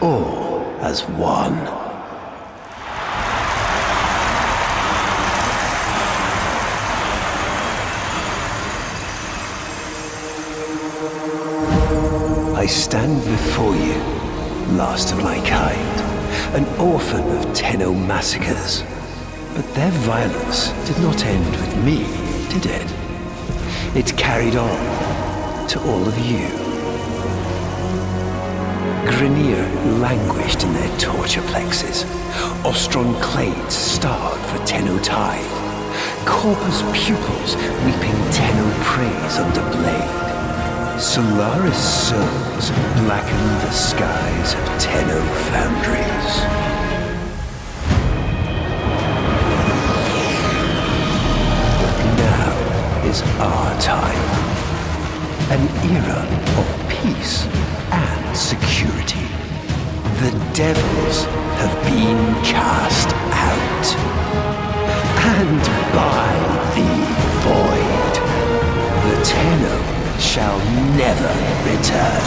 all as one. I stand before you, last of my kind, an orphan of Tenno massacres. But their violence did not end with me, did it? It carried on to all of you. Grineer languished in their torture plexes. Ostron clades starved for Tenno tithe. Corpus pupils weeping Tenno praise under blade. Solaris souls blackened the skies of Tenno foundries. Is our time. An era of peace and security. The devils have been cast out. And by the void, the Tenno shall never return.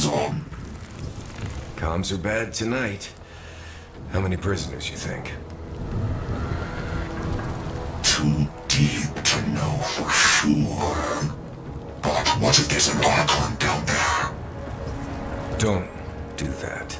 On. Comms are bad tonight. How many prisoners, you think? Too deep to know for sure. But what if there's an Archon down there? Don't do that.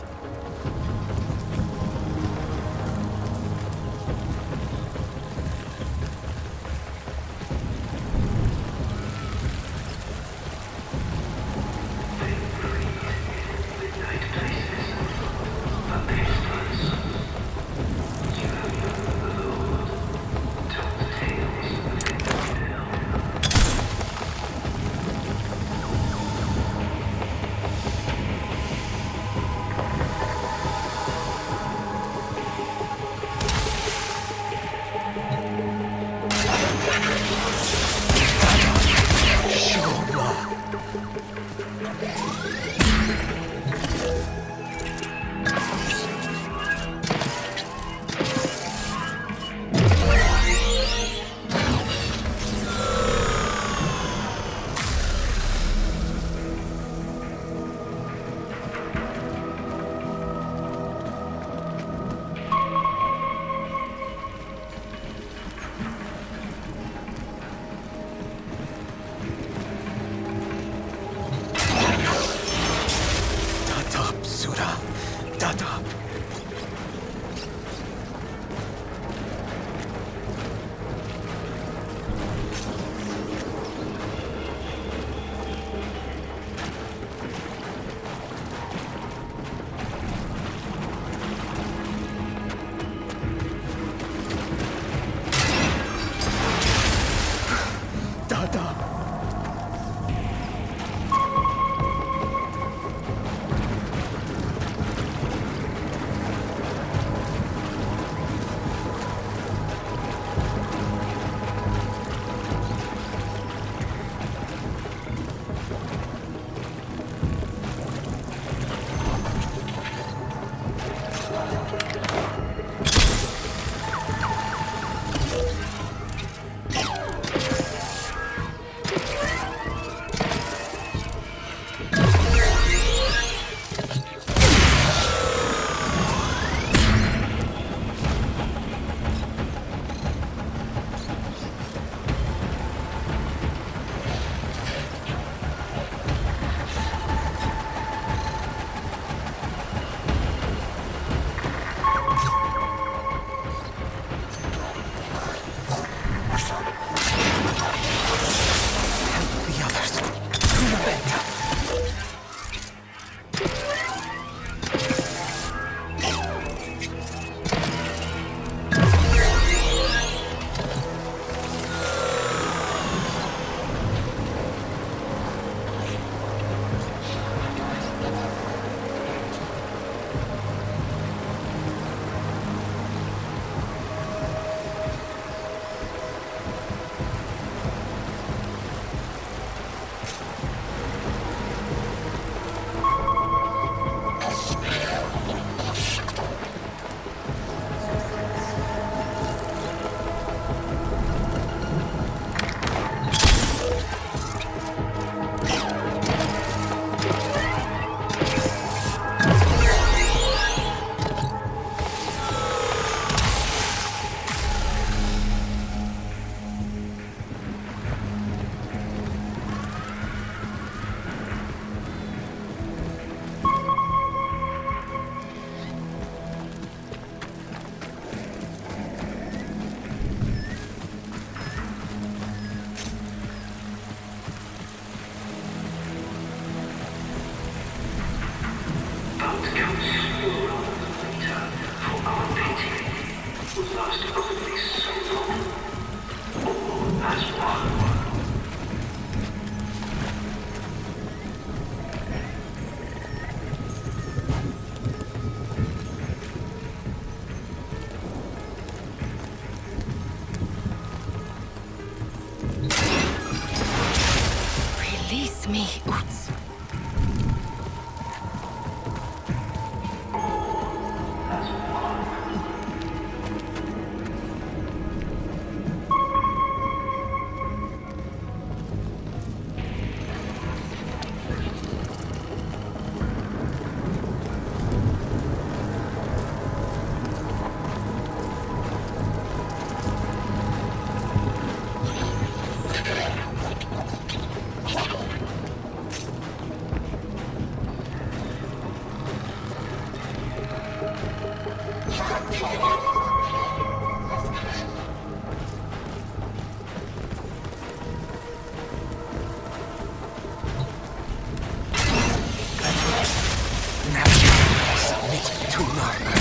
Submit to Narmer.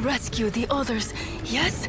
Rescue the others, yes?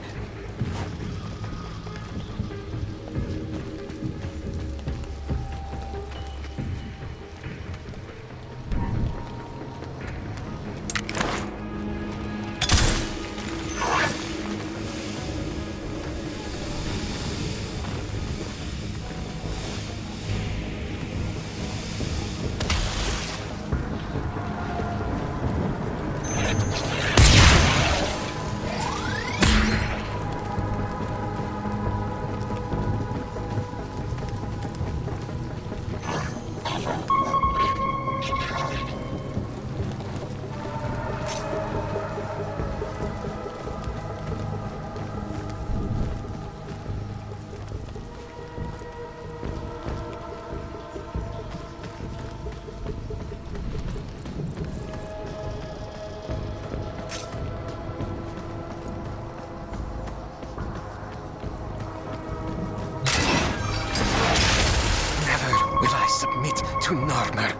To Narmer.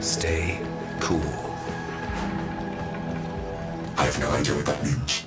Stay cool. I have no idea what that means.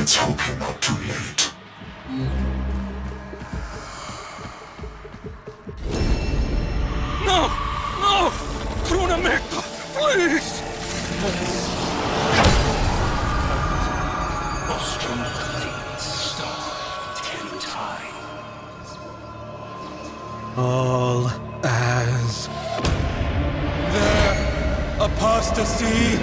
Let's hope you're not too late. No! No! Truna Mecca! Please! Ostrom cleats starved 10 times. All as their apostasy.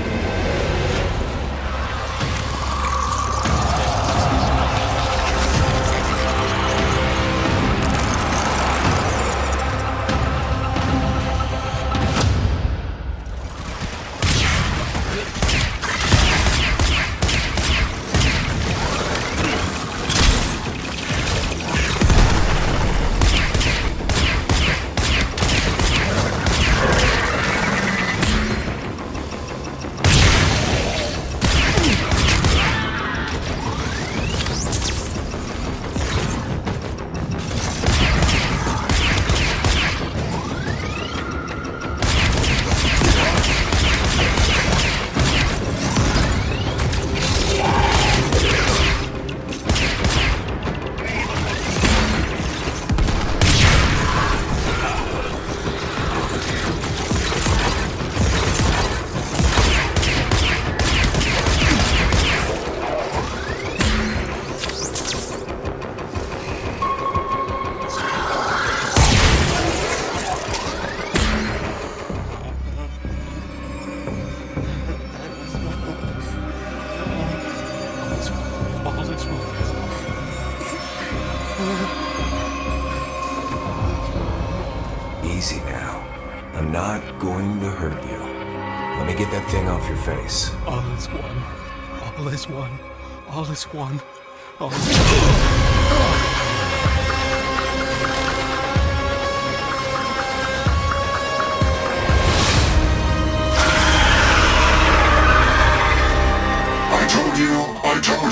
Easy now. I'm not going to hurt you. Let me get that thing off your face. All is one. All is one. All is one. All is one. I told you, Archon.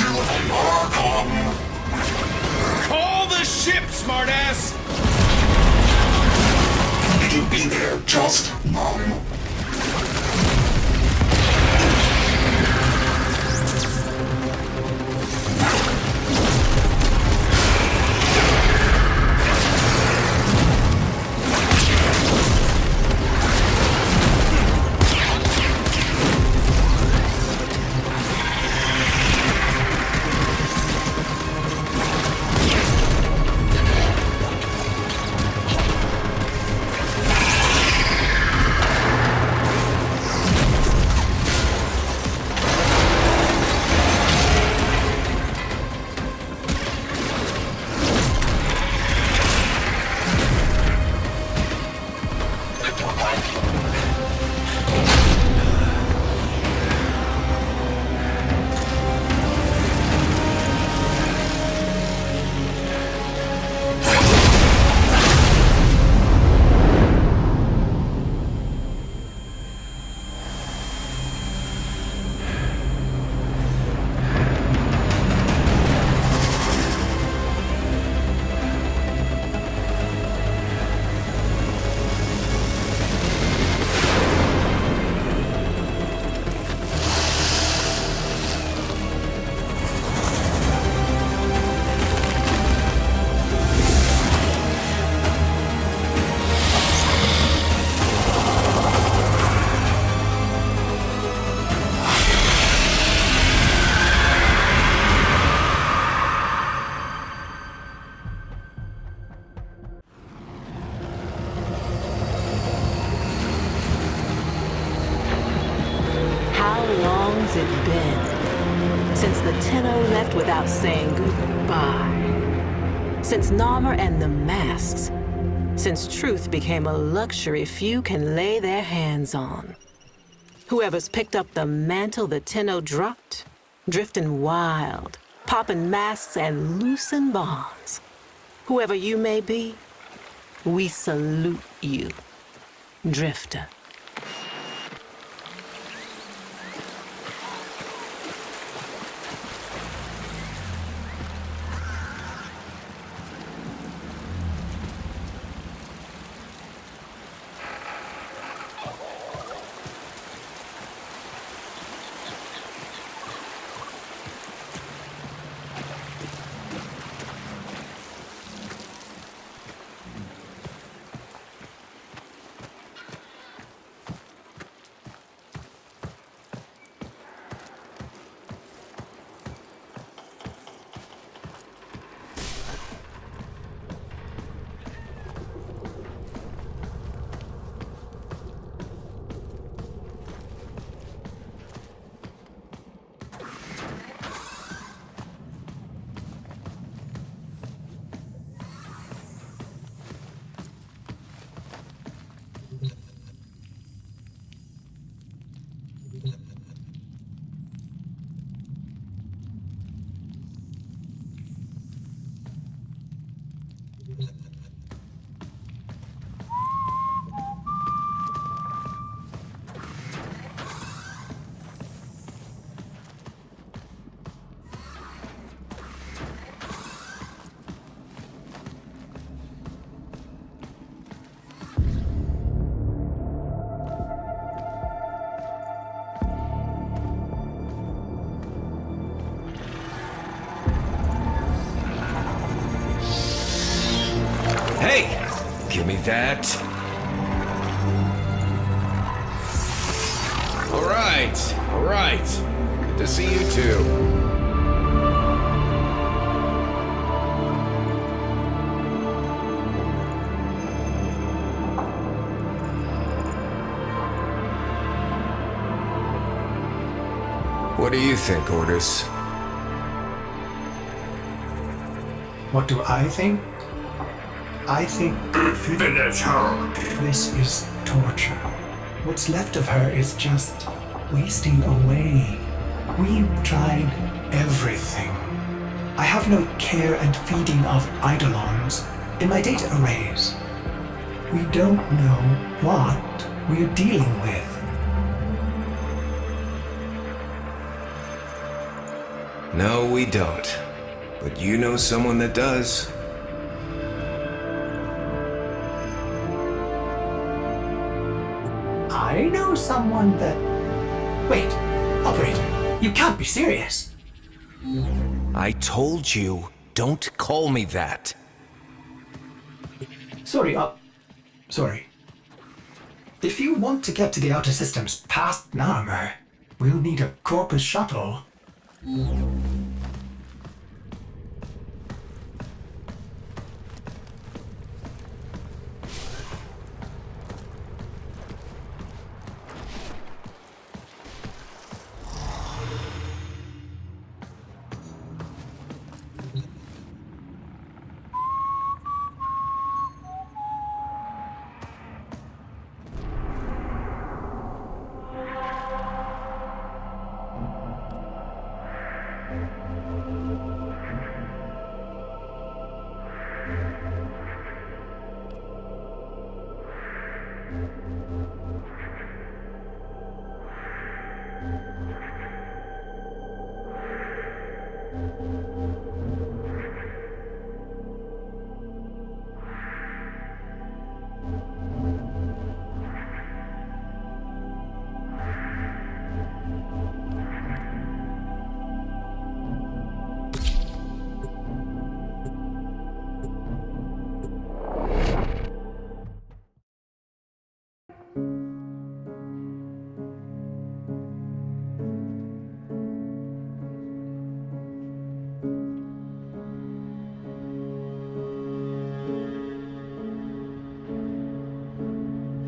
Call the ship, smartass! You'd be there just now. it been since the Tenno left without saying goodbye? Since Narmer and the masks? Since truth became a luxury few can lay their hands on? Whoever's picked up the mantle the Tenno dropped, drifting wild, popping masks and loosing bonds. Whoever you may be, we salute you, Drifter. Hey! Give me that. All right. Good to see you too. What do you think, Ordis? What do I think? I think Finish her! this is torture. What's left of her is just wasting away. We've tried everything. I have no care and feeding of eidolons in my data arrays. We don't know what we're dealing with. No, we don't. But you know someone that does. I know someone that... Wait, operator, you can't be serious. I told you, don't call me that. Sorry. If you want to get to the outer systems past Narmer, we'll need a Corpus shuttle.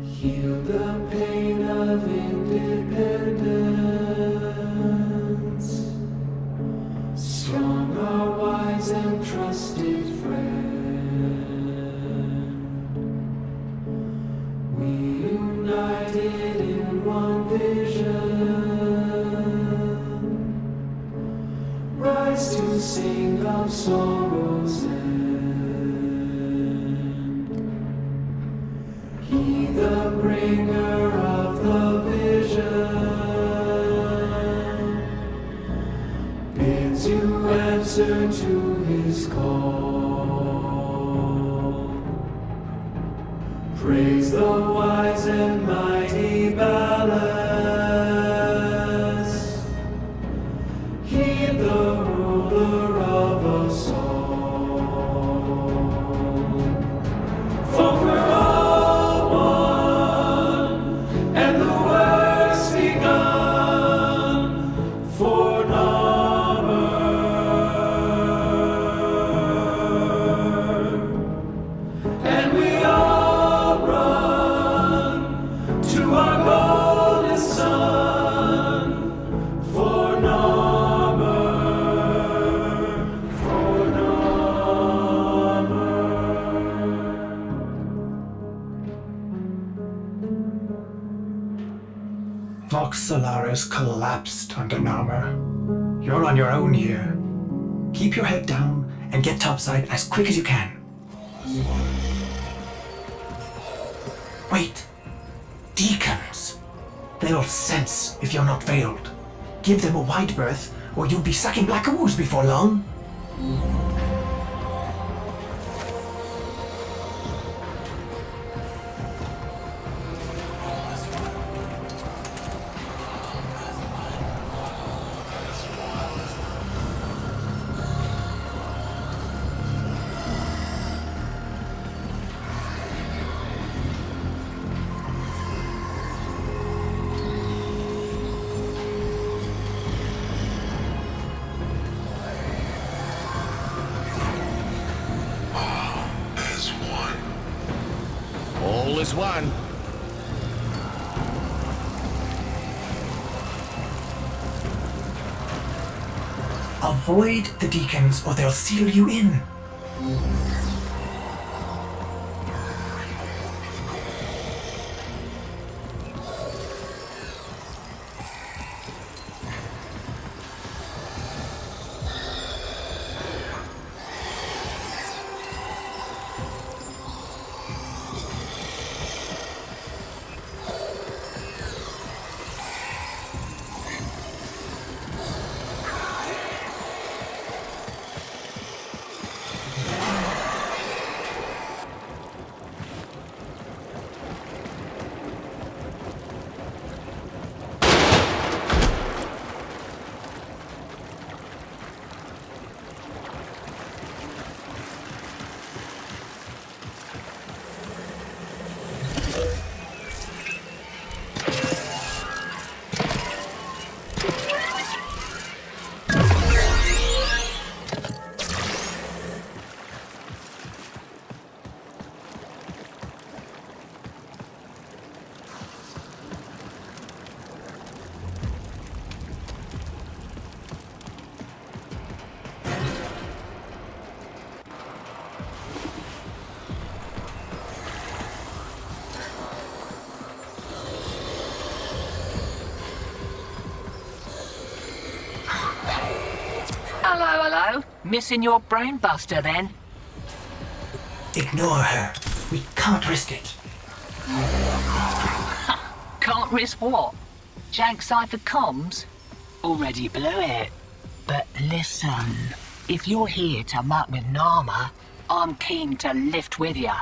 Heal the pain of independence. Strong, our wise and trusted friend. We united in one vision. Rise to sing of sorrow's end. He the bringer of the vision bids you answer to his call. Praise the wise and mighty Ballas. Heed the ruler of us all. For we're all one, and the work's begun for Narmer. And we all run to our golden sun for Narmer, for Narmer. Vox Solaris collapsed under Narmer. You're on your own here. Keep your head down and get topside as quick as you can. Wait. Deacons. They'll sense if you're not veiled. Give them a wide berth, or you'll be sucking black ooze before long. All is one. Avoid the deacons or they'll seal you in. Hello. Missing your brainbuster then? Ignore her. We can't risk it. Can't risk what? Jank cipher comms? Already blew it. But listen, if you're here to muck with Narmer, I'm keen to lift with ya.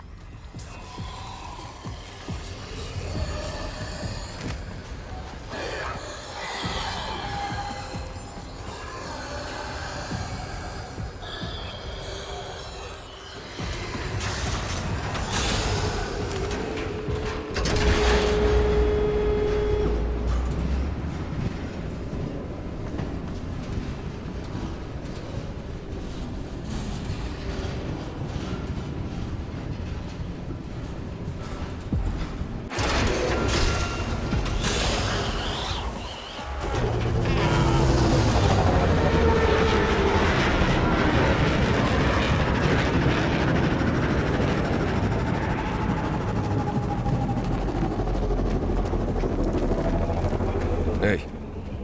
Hey,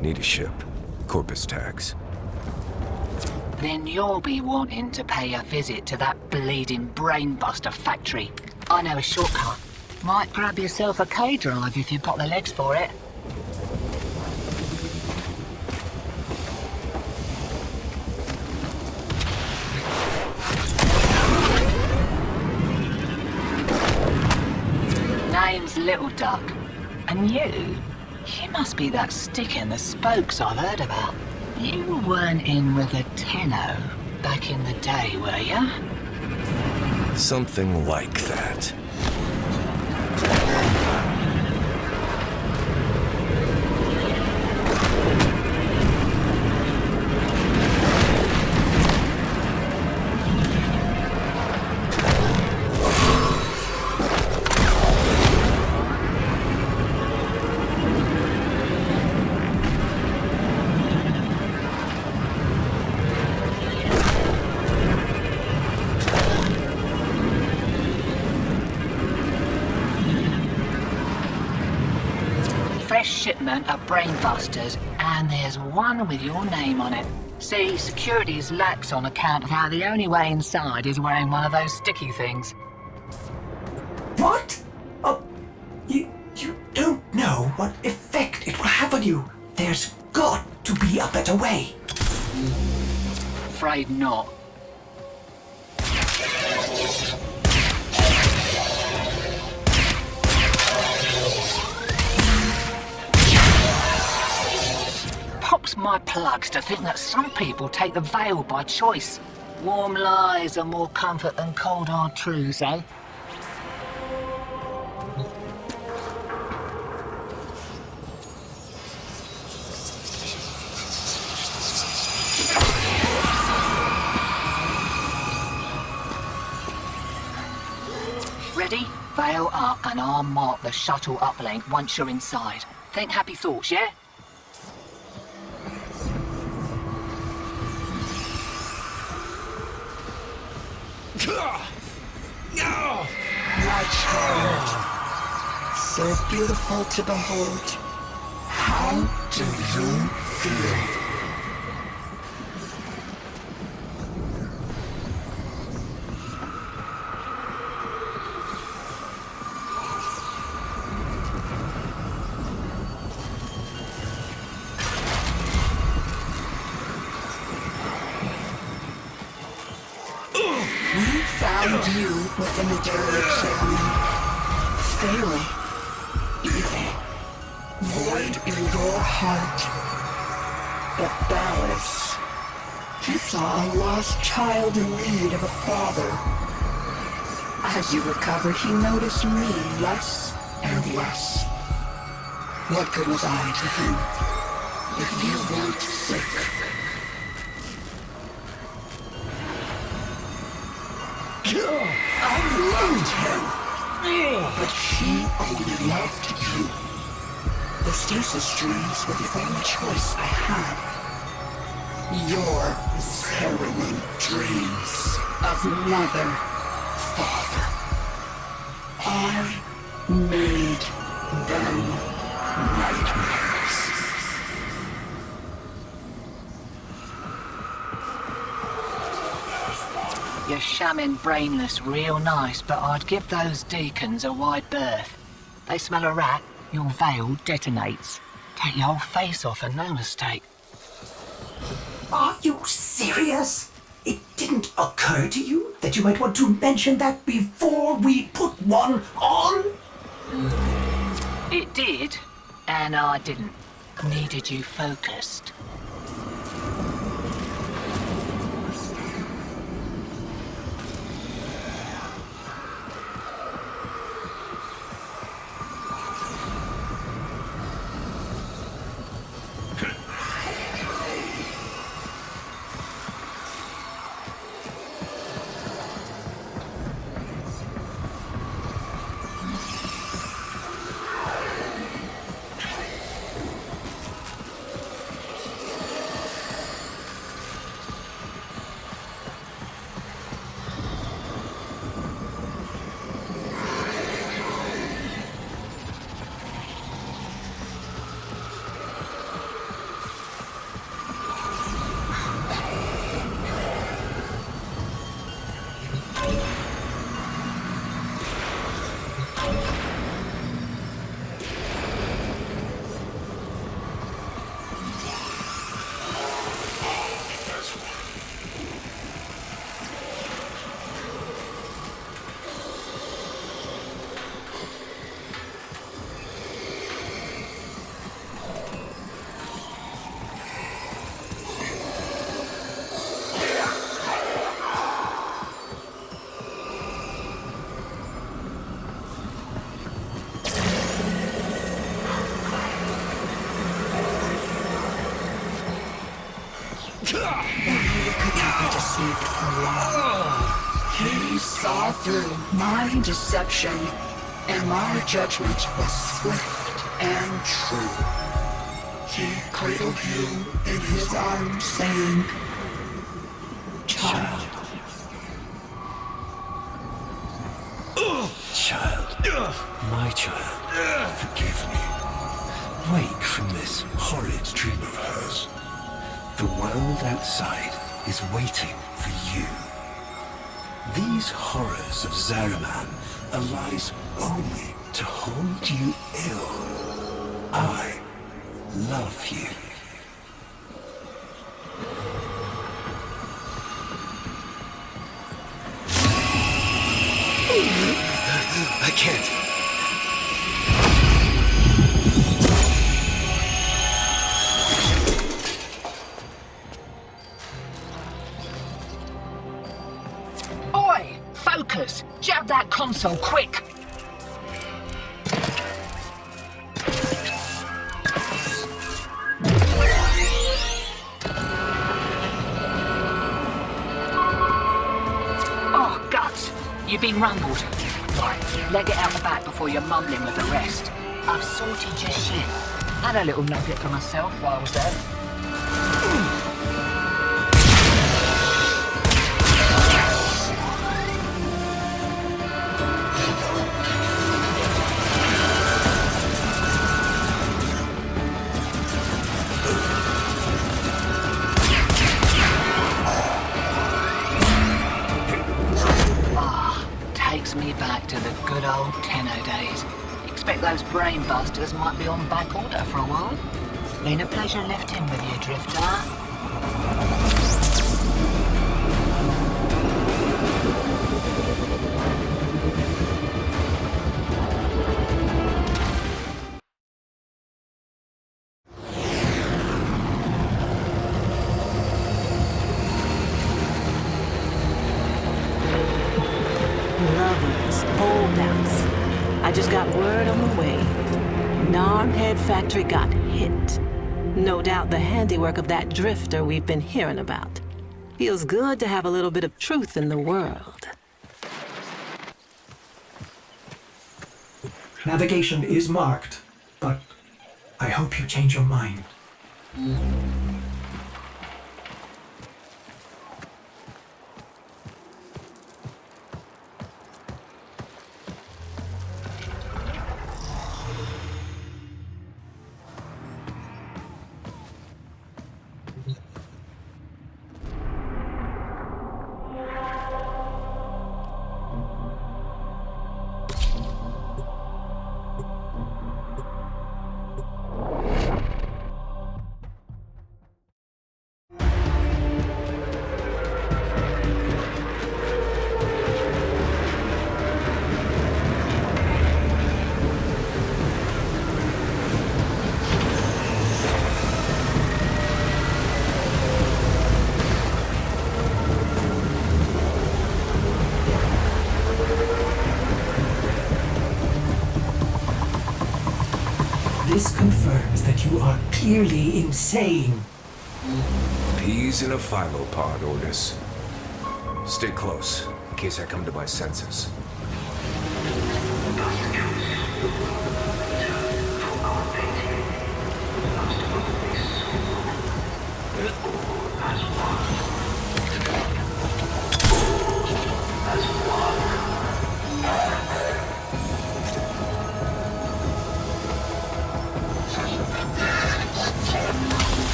need a ship. Corpus tags. Then you'll be wanting to pay a visit to that bleeding brainbuster factory. I know a shortcut. Might grab yourself a K-drive if you've got the legs for it. Name's Little Duck. And you must be that stick in the spokes I've heard about. You weren't in with a tenno back in the day, were ya? Something like that. Shipment of brainbusters, and there's one with your name on it. See, security is lax on account of how the only way inside is wearing one of those sticky things. What? Oh, you don't know what effect it will have on you. There's got to be a better way. Afraid not. Pops my plugs to think that some people take the veil by choice. Warm lies are more comfort than cold hard truths, eh? Ready? Veil up and I'll mark the shuttle uplink once you're inside. Think happy thoughts, yeah? My child, so beautiful to behold. How do you feel? Found you within the direction. Failing. Evil. Void in your heart. But Vallis. He saw a lost child in need of a father. As you recovered, he noticed me less and less. What good was I to him? If you weren't sick. I loved him, but he only loved you. The stasis dreams were the only choice I had. Your harrowing dreams of mother, father. I made them nightmares. You're shamming brainless real nice, but I'd give those deacons a wide berth. They smell a rat, your veil detonates. Take your whole face off and no mistake. Are you serious? It didn't occur to you that you might want to mention that before we put one on? It did, and I didn't. Needed you focused. He saw through my deception, and my judgment was swift and true. He cradled you in his arms, saying, "Child." Child. My child. Forgive me. Wake from this horrid dream of hers. The world outside is waiting for you. These horrors of Zariman arise only to hold you ill. I love you. I can't. Oi! Focus! Jab that console, quick! Oh, guts! You've been rumbled. Right, leg it out the back before you're mumbling with the rest. I've sorted your shit. Had a little nugget for myself while I was there. Takes me back to the good old Tenno days. Expect those brain busters might be on back order for a while. Been a pleasure lifting with you, Drifter. I just got word on the way. Narmhead factory got hit. No doubt the handiwork of that drifter we've been hearing about. Feels good to have a little bit of truth in the world. Navigation is marked, but I hope you change your mind. This confirms that you are clearly insane. Peas in a philo pod, Ordis. Stay close, in case I come to my senses.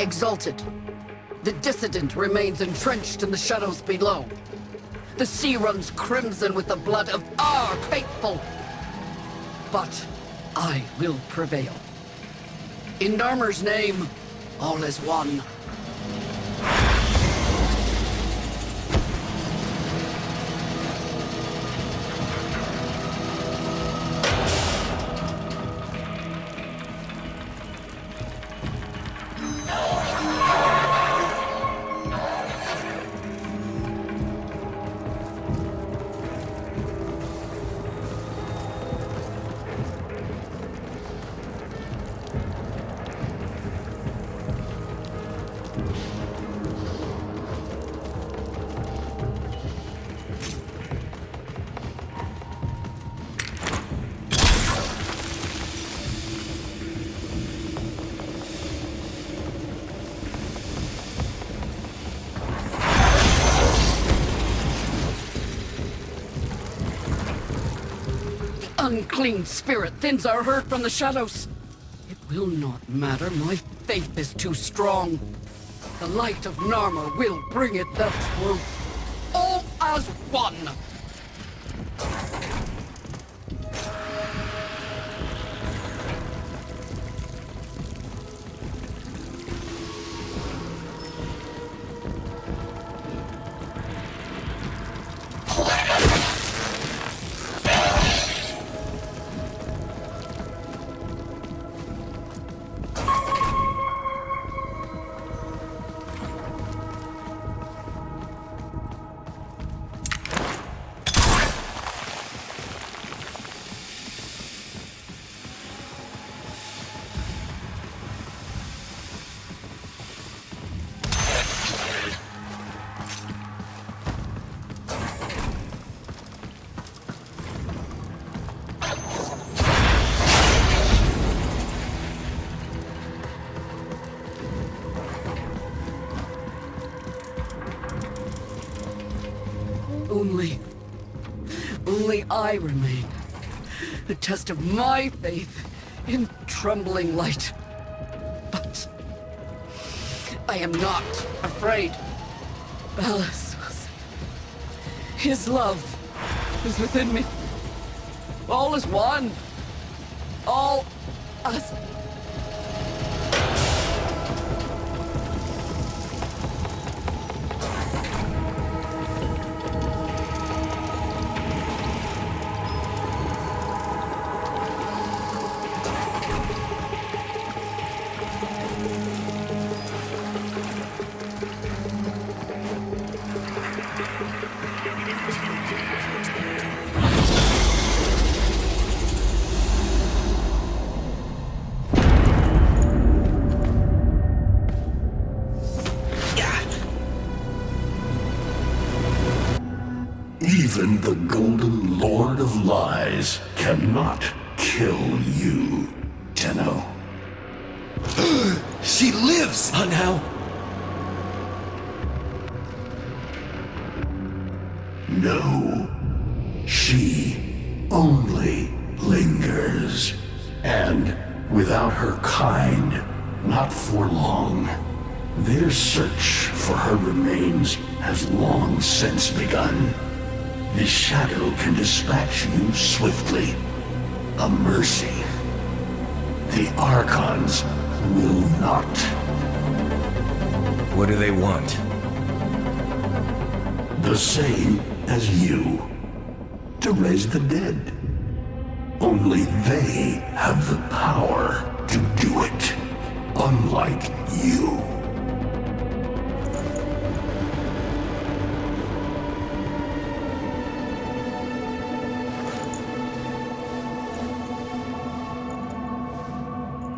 Exalted. The dissident remains entrenched in the shadows below. The sea runs crimson with the blood of our faithful. But I will prevail. In Narmer's name, all is one. unclean spirit thins our herd from the shadows. It will not matter. My faith is too strong. The light of Narmer will bring it the truth. All as one. Only I remain. The test of my faith in trembling light. But I am not afraid. Vallis, his love is within me. All is one. All as Even the Golden Lord of Lies cannot kill you, Tenno. She lives, Hunhow! No. She only lingers. And without her kind, not for long. Their search for her remains has long since begun. The shadow can dispatch you swiftly. A mercy. The Archons will not. What do they want? The same as you. To raise the dead. Only they have the power to do it. Unlike you.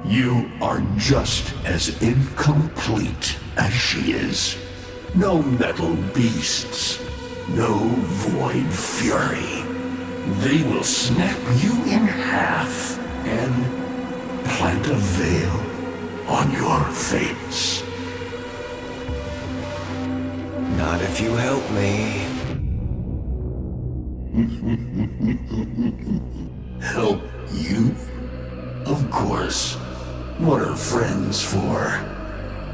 You are just as incomplete as she is. No metal beasts, no void fury. They will snap you in half and plant a veil on your face. Not if you help me. Help you? Of course. What are friends for?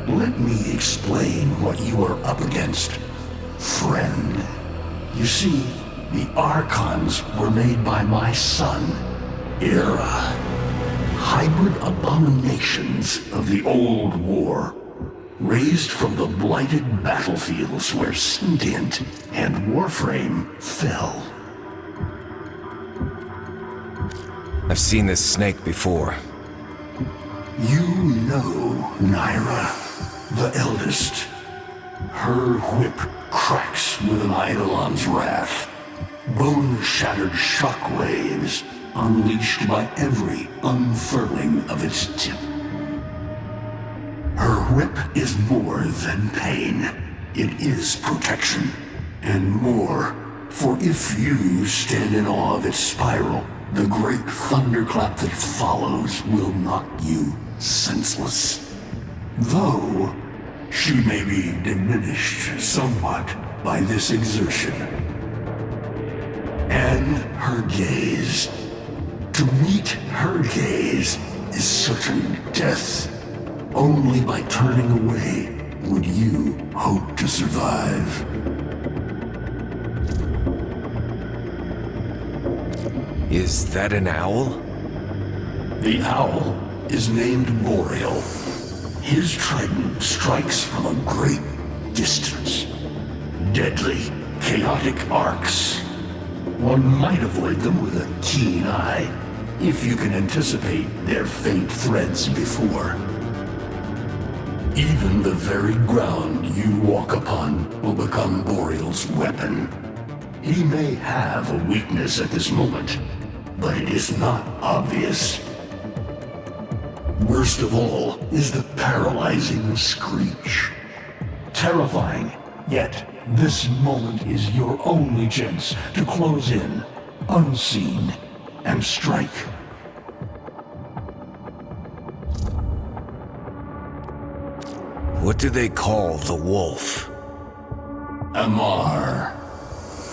Let me explain what you are up against, friend. You see, the Archons were made by my son, Era. Hybrid abominations of the old war, raised from the blighted battlefields where Sentient and Warframe fell. I've seen this snake before. You know Naira, the eldest. Her whip cracks with an Eidolon's wrath. Bone-shattered shockwaves unleashed by every unfurling of its tip. Her whip is more than pain. It is protection. And more, for if you stand in awe of its spiral, the great thunderclap that follows will knock you senseless. Though she may be diminished somewhat by this exertion. And her gaze, To meet her gaze is certain death. Only by turning away would you hope to survive. Is that an owl? The owl is named Boreal. His trident strikes from a great distance. Deadly, chaotic arcs. One might avoid them with a keen eye, if you can anticipate their faint threads before. Even the very ground you walk upon will become Boreal's weapon. He may have a weakness at this moment, but it is not obvious. Worst of all is the paralyzing screech. Terrifying, yet this moment is your only chance to close in, unseen, and strike. What do they call the wolf? Amar.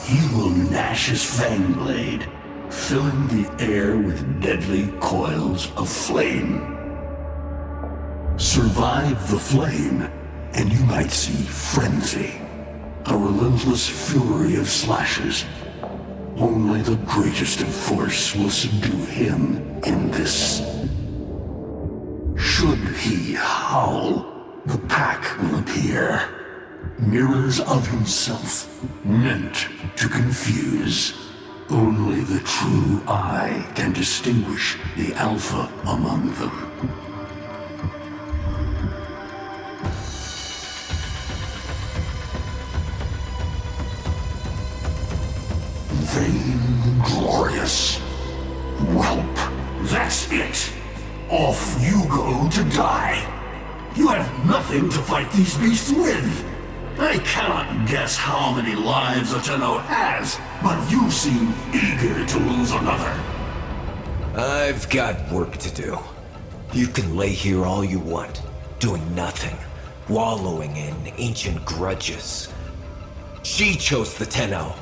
He will gnash his fang blade, filling the air with deadly coils of flame. Survive the flame, and you might see frenzy. A relentless fury of slashes. Only the greatest of force will subdue him in this. Should he howl, the pack will appear. Mirrors of himself, meant to confuse. Only the true eye can distinguish the alpha among them. Vainglorious. Whelp, that's it. Off you go to die. You have nothing to fight these beasts with. I cannot guess how many lives a Tenno has, but you seem eager to lose another. I've got work to do. You can lay here all you want, doing nothing, wallowing in ancient grudges. She chose the Tenno.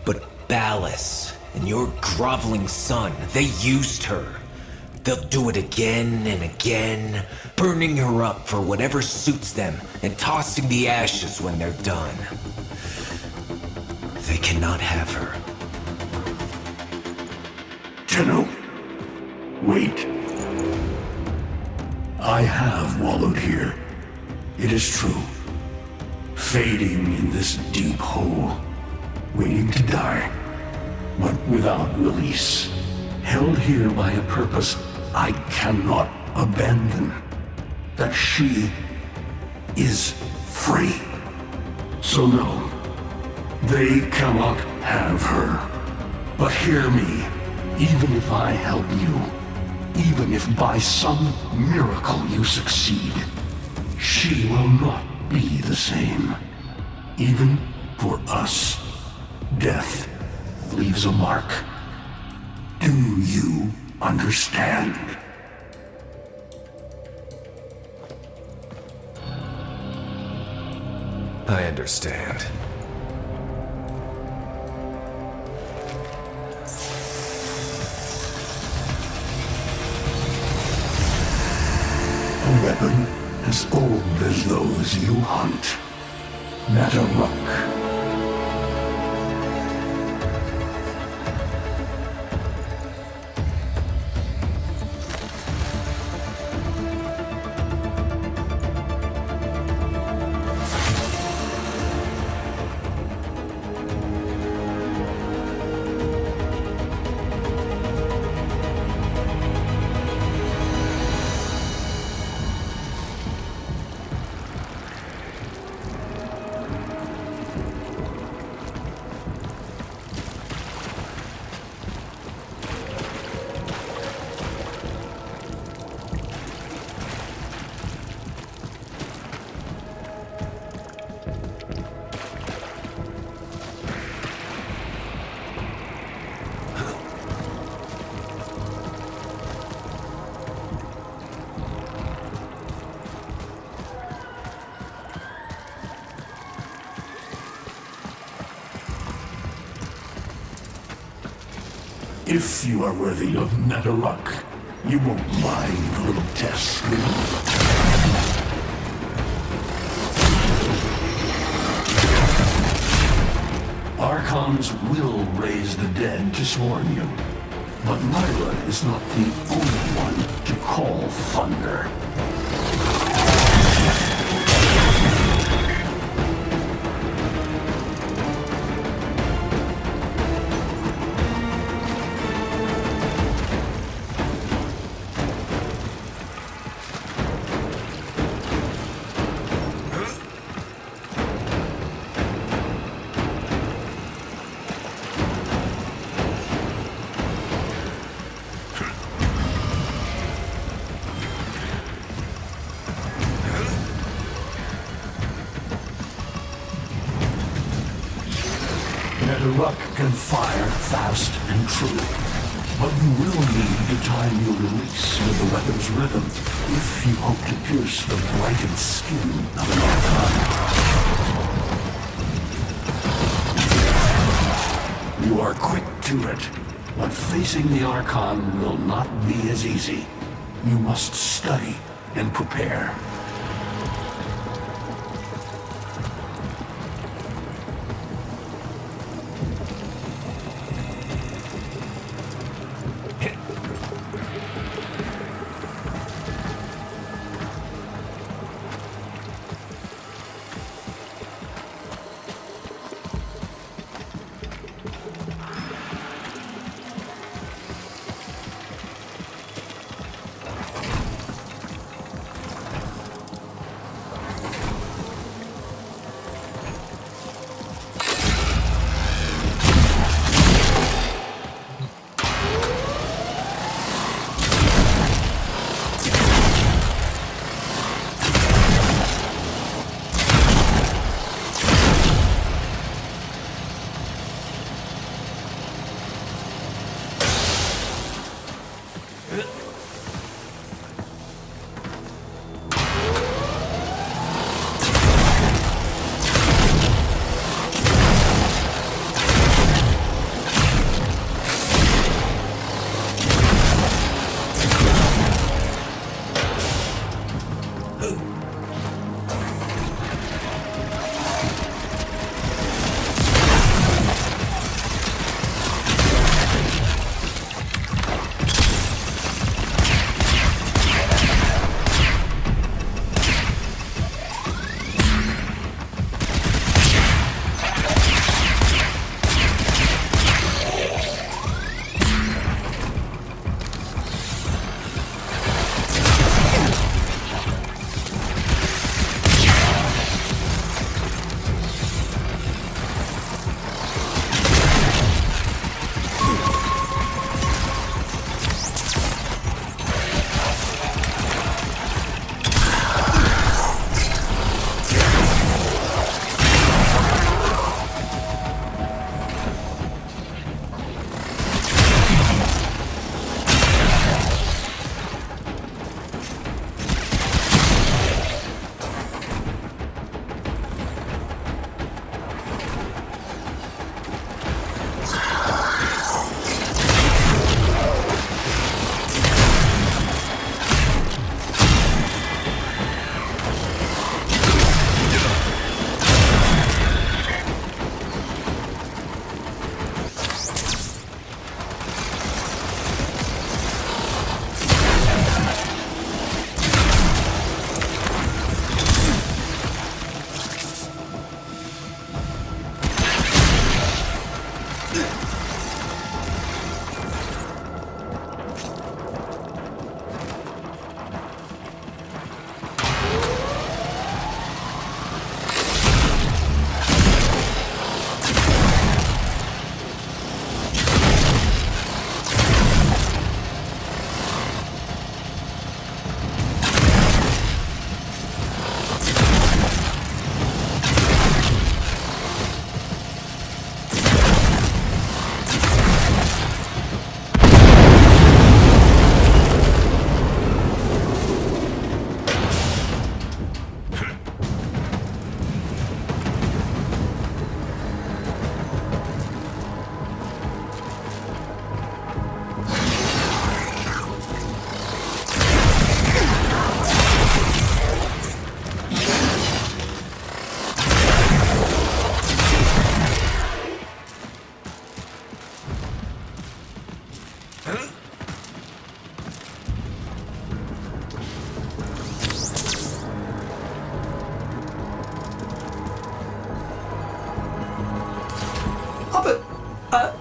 But Ballas and your groveling son, they used her. They'll do it again and again, burning her up for whatever suits them and tossing the ashes when they're done. They cannot have her. Tenno, wait. I have wallowed here. It is true. Fading in this deep hole, waiting to die, but without release. Held here by a purpose I cannot abandon. That she is free. So no, they cannot have her. But hear me, even if I help you, even if by some miracle you succeed, she will not be the same. Even for us, death leaves a mark. Do you understand? I understand. A weapon as old as those you hunt. Nataruk. If you are worthy of Nataruk, you won't mind a little test, will you? Archons will raise the dead to swarm you, but Nyla is not the only one to call thunder. Nataruk can fire fast and true, but you will need to time your release with the weapon's rhythm if you hope to pierce the blighted skin of an Archon. You are quick to it, but facing the Archon will not be as easy. You must study and prepare. Oh, but,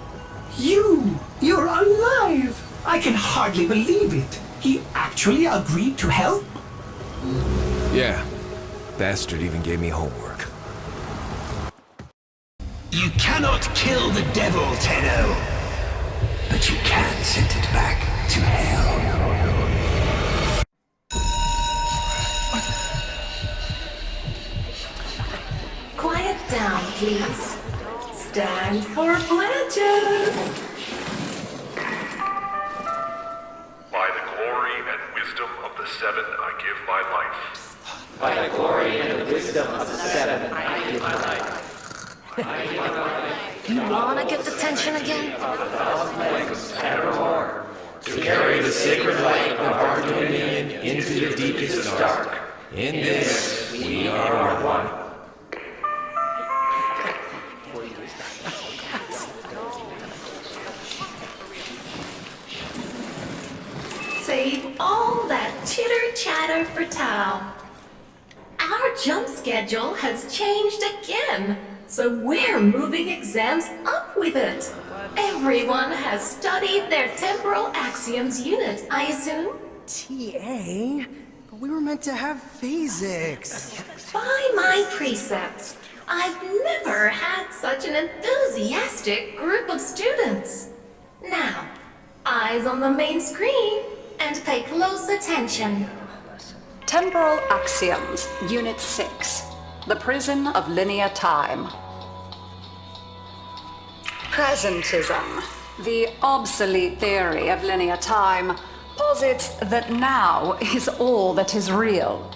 you're alive! I can hardly believe it. He actually agreed to help? Yeah. Bastard even gave me homework. You cannot kill the devil, Tenno. But you can send it back to hell. Quiet down, please. Stand for pledges. By the glory and wisdom of the Seven, I give my life. By the glory and the wisdom of the Seven, I give my life. You wanna get the tension again? Evermore. To carry the sacred light of our dominion into the deepest dark. In this, we are one. Save all that chitter-chatter for Tao. Our jump schedule has changed again, so we're moving exams up with it. Everyone has studied their temporal axioms unit, I assume? TA? But we were meant to have physics. By my precepts, I've never had such an enthusiastic group of students. Now, eyes on the main screen and pay close attention. Temporal Axioms, Unit 6. The Prison of Linear Time. Presentism, the obsolete theory of linear time, posits that now is all that is real.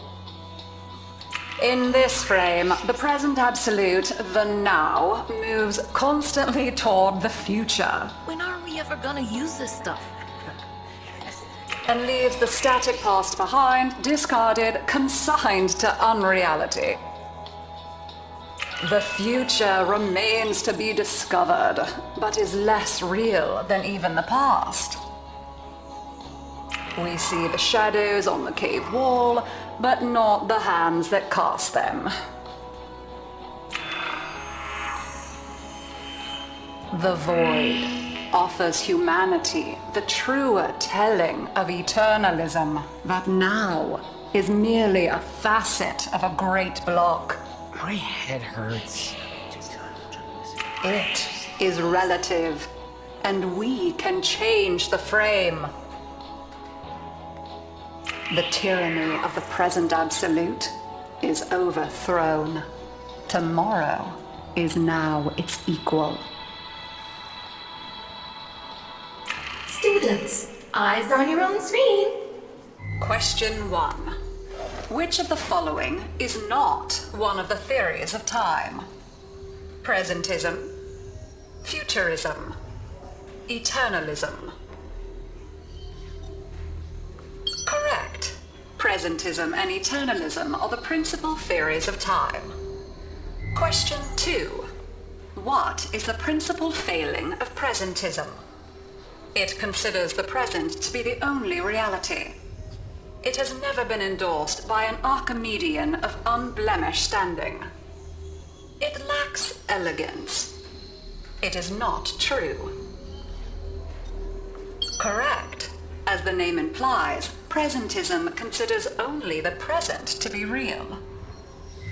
In this frame, the present absolute, the now, moves constantly toward the future. When are we ever gonna use this stuff? And leaves the static past behind, discarded, consigned to unreality. The future remains to be discovered, but is less real than even the past. We see the shadows on the cave wall, but not the hands that cast them. The void offers humanity the truer telling of eternalism that now is merely a facet of a great block. My head hurts. It is relative, and we can change the frame. The tyranny of the present absolute is overthrown. Tomorrow is now its equal. Students, eyes on your own screen. Question 1. Which of the following is not one of the theories of time? Presentism, futurism, eternalism. Correct. Presentism and eternalism are the principal theories of time. Question 2. What is the principal failing of presentism? It considers the present to be the only reality. It has never been endorsed by an Archimedean of unblemished standing. It lacks elegance. It is not true. Correct. As the name implies, presentism considers only the present to be real.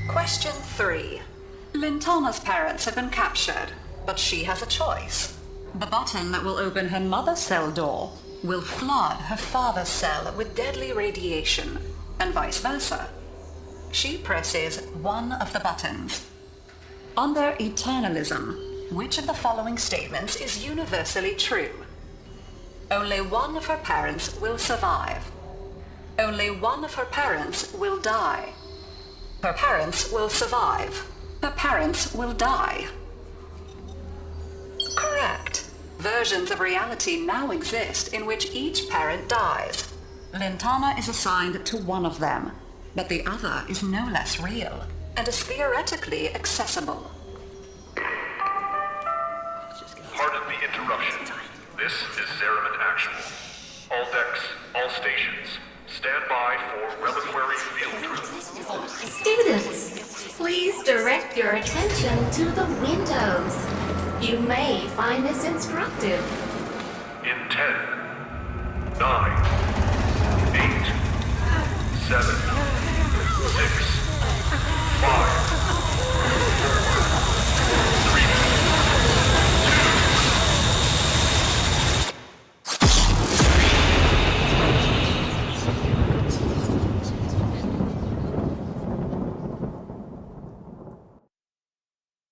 Question 3. Lintana's parents have been captured, but she has a choice. The button that will open her mother's cell door will flood her father's cell with deadly radiation, and vice versa. She presses one of the buttons. Under eternalism, which of the following statements is universally true? Only one of her parents will survive. Only one of her parents will die. Her parents will survive. Her parents will die. Correct. Versions of reality now exist in which each parent dies. Lintana is assigned to one of them, but the other is no less real and is theoretically accessible. Pardon the interruption. This is Zariman Actual. All decks, all stations, stand by for reliquary field drill. Students, please direct your attention to the windows. You may find this instructive. In 10, 9, 8, 7, 6, 5,